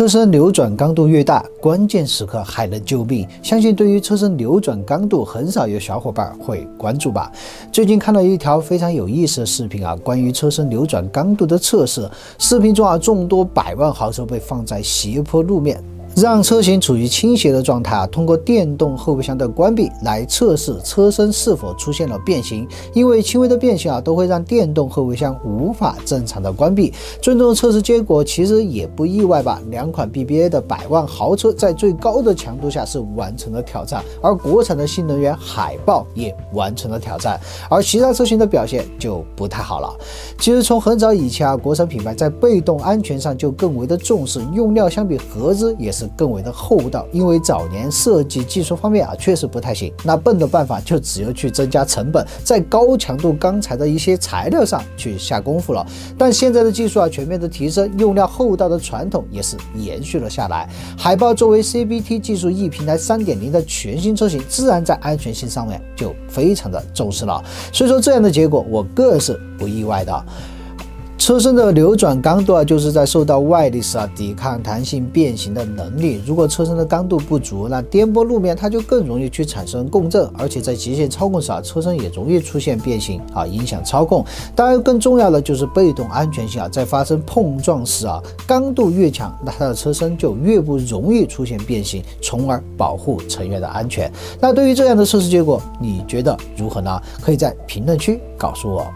车身扭转刚度越大，关键时刻还能救命。相信对于车身扭转刚度，很少有小伙伴会关注吧？最近看到一条非常有意思的视频关于车身扭转刚度的测试。视频中众多百万豪车被放在斜坡路面，让车型处于倾斜的状态通过电动后备箱的关闭来测试车身是否出现了变形。因为轻微的变形都会让电动后备箱无法正常的关闭。最终的测试结果其实也不意外吧？两款 BBA 的百万豪车在最高的强度下是完成了挑战，而国产的新能源海豹也完成了挑战，而其他车型的表现就不太好了。其实从很早以前国产品牌在被动安全上就更为的重视，用料相比合资也是更为的厚道，因为早年设计技术方面确实不太行，那笨的办法就只有去增加成本，在高强度钢材的一些材料上去下功夫了。但现在的技术全面的提升，用料厚道的传统也是延续了下来。海豹作为 CBT 技术 E 平台 3.0 的全新车型，自然在安全性上面就非常的重视了。所以说这样的结果我个人是不意外的。车身的扭转刚度就是在受到外力时抵抗弹性变形的能力。如果车身的刚度不足，那颠簸路面它就更容易去产生共振，而且在极限操控时车身也容易出现变形影响操控。当然更重要的就是被动安全性在发生碰撞时刚度越强，那它的车身就越不容易出现变形，从而保护成员的安全。那对于这样的测试结果，你觉得如何呢？可以在评论区告诉我。